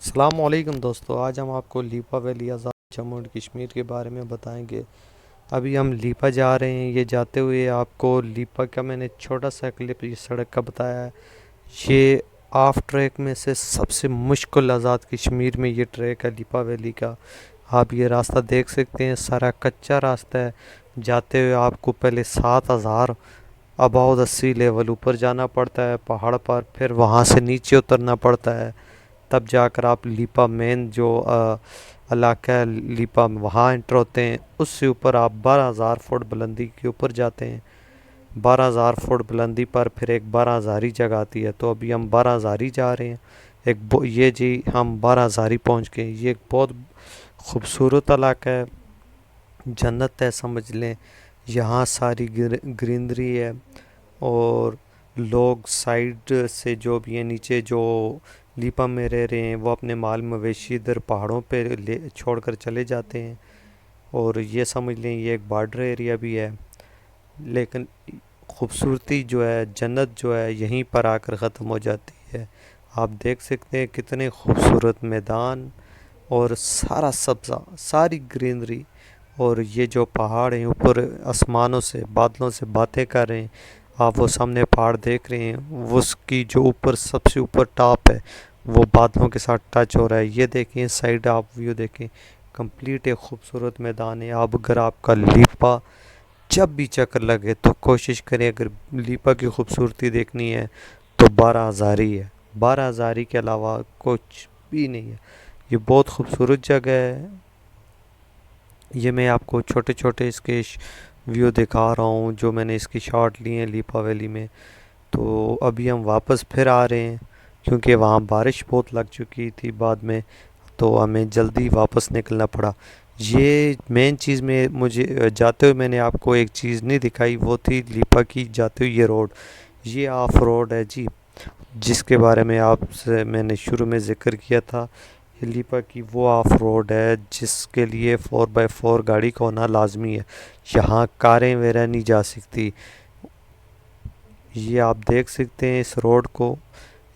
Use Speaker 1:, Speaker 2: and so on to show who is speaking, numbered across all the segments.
Speaker 1: السلام علیکم دوستو، آج ہم آپ کو لیپا ویلی آزاد جموں اینڈ کشمیر کے بارے میں بتائیں گے۔ ابھی ہم لیپا جا رہے ہیں، یہ جاتے ہوئے آپ کو لیپا کا میں نے چھوٹا سا کلپ یہ سڑک کا بتایا ہے۔ یہ آف ٹریک میں سے سب سے مشکل آزاد کشمیر میں یہ ٹریک ہے لیپا ویلی کا۔ آپ یہ راستہ دیکھ سکتے ہیں، سارا کچا راستہ ہے۔ جاتے ہوئے آپ کو پہلے 7000 اباؤ دا سی لیول اوپر جانا پڑتا ہے پہاڑ پر، پھر وہاں سے نیچے اترنا پڑتا ہے، تب جا کر آپ لیپا مین جو علاقہ ہے لیپا میں وہاں انٹر ہوتے ہیں۔ اس سے اوپر آپ 12,000 فٹ بلندی کے اوپر جاتے ہیں۔ 12,000 فٹ بلندی پر پھر ایک 12,000 جگہ آتی ہے، تو ابھی ہم 12,000 جا رہے ہیں۔ یہ جی ہم 12,000 پہنچ گئے۔ یہ ایک بہت خوبصورت علاقہ ہے، جنت ہے سمجھ لیں۔ یہاں ساری گرینری ہے، اور لوگ سائیڈ سے جو بھی ہیں نیچے جو لیپا میں رہ رہے ہیں وہ اپنے مال مویشی ادھر پہاڑوں پہ چھوڑ کر چلے جاتے ہیں، اور یہ سمجھ لیں یہ ایک بارڈر ایریا بھی ہے۔ لیکن خوبصورتی جو ہے، جنت جو ہے، یہیں پر آ کر ختم ہو جاتی ہے۔ آپ دیکھ سکتے ہیں کتنے خوبصورت میدان اور سارا سبزہ، ساری گرینری، اور یہ جو پہاڑ ہیں اوپر آسمانوں سے بادلوں سے باتیں کر رہے ہیں۔ آپ وہ سامنے پہاڑ دیکھ رہے ہیں، وہ اس کی جو اوپر سب سے اوپر ٹاپ ہے وہ بادلوں کے ساتھ ٹچ ہو رہا ہے۔ یہ دیکھیں سائیڈ، آپ ویو دیکھیں، کمپلیٹ ایک خوبصورت میدان ہے۔ اب اگر آپ کا لیپا جب بھی چکر لگے تو کوشش کریں، اگر لیپا کی خوبصورتی دیکھنی ہے تو 12,000 ہے۔ 12,000 کے علاوہ کچھ بھی نہیں ہے۔ یہ بہت خوبصورت جگہ ہے۔ یہ میں آپ کو چھوٹے چھوٹے اس کے ویو دکھا رہا ہوں جو میں نے اس کی شاٹ لی ہیں لیپا ویلی میں۔ تو ابھی ہم واپس پھر آ رہے ہیں، کیونکہ وہاں بارش بہت لگ چکی تھی بعد میں، تو ہمیں جلدی واپس نکلنا پڑا۔ یہ مین چیز میں مجھے جاتے ہوئے میں نے آپ کو ایک چیز نہیں دکھائی، وہ تھی لیپا کی جاتے ہوئے یہ روڈ۔ یہ آف روڈ ہے جی، جس کے بارے میں آپ سے میں نے شروع میں ذکر کیا تھا۔ یہ لیپا کی وہ آف روڈ ہے جس کے لیے 4x4 گاڑی کا ہونا لازمی ہے۔ یہاں کاریں وغیرہ نہیں جا سکتی۔ یہ آپ دیکھ سکتے ہیں اس روڈ کو،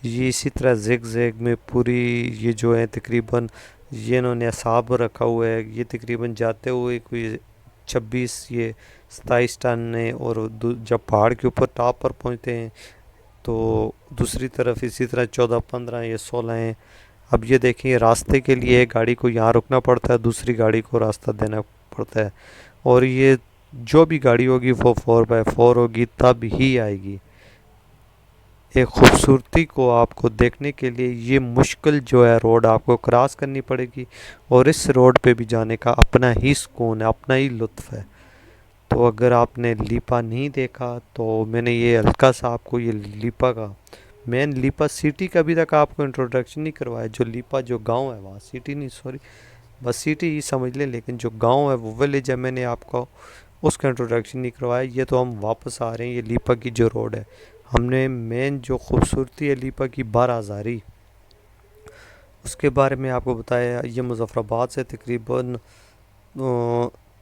Speaker 1: یہ اسی طرح زگ زیگ میں پوری یہ جو ہے تقریباً یہ انہوں نے اصحاب رکھا ہوا ہے۔ یہ تقریباً جاتے ہوئے کوئی 27 ٹن ہے، اور جب پہاڑ کے اوپر ٹاپ پر پہنچتے ہیں تو دوسری طرف اسی طرح 14-15 یا 16 ہیں۔ اب یہ دیکھیں راستے کے لیے ایک گاڑی کو یہاں رکنا پڑتا ہے، دوسری گاڑی کو راستہ دینا پڑتا ہے، اور یہ جو بھی گاڑی ہوگی وہ 4x4 ہوگی تب ہی آئے گی۔ ایک خوبصورتی کو آپ کو دیکھنے کے لیے یہ مشکل جو ہے روڈ آپ کو کراس کرنی پڑے گی، اور اس روڈ پہ بھی جانے کا اپنا ہی سکون ہے، اپنا ہی لطف ہے۔ تو اگر آپ نے لیپا نہیں دیکھا تو میں نے یہ ہلکا سا آپ کو یہ لیپا کا مین لیپا سٹی کا ابھی تک آپ کو انٹروڈکشن نہیں کروایا۔ جو لیپا جو گاؤں ہے وہاں سٹی نہیں، سوری بس سٹی ہی سمجھ لیں، لیکن جو گاؤں ہے وہ ولیج ہے، میں نے آپ کو اس کا انٹروڈکشن نہیں کروایا۔ یہ تو ہم واپس آ رہے ہیں۔ یہ لیپا کی جو روڈ ہے، ہم نے مین جو خوبصورتی ہے لیپا کی 12,000 اس کے بارے میں آپ کو بتایا۔ یہ مظفر آباد سے تقریباً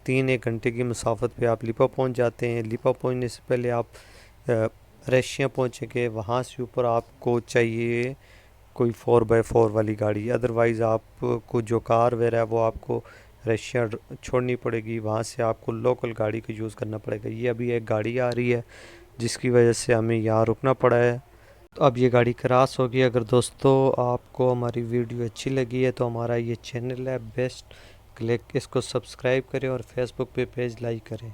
Speaker 1: 3-1 گھنٹے کی مسافت پہ آپ لیپا پہنچ جاتے ہیں۔ لیپا پہنچنے سے پہلے آپ ریشیاں پہنچیں گے، وہاں سے اوپر آپ کو چاہیے کوئی 4x4 والی گاڑی، ادروائز آپ کو جو کار وغیرہ ہے وہ آپ کو ریشیاں چھوڑنی پڑے گی، وہاں سے آپ کو لوکل گاڑی کا یوز کرنا پڑے گا۔ یہ ابھی ایک گاڑی آ رہی ہے جس کی وجہ سے ہمیں یہاں رکنا پڑا ہے۔ تو اب یہ گاڑی کراس ہوگی۔ اگر دوستو آپ کو ہماری ویڈیو اچھی لگی ہے تو ہمارا یہ چینل ہے بیسٹ کلک، اس کو سبسکرائب کریں اور فیس بک پہ پیج لائک کریں۔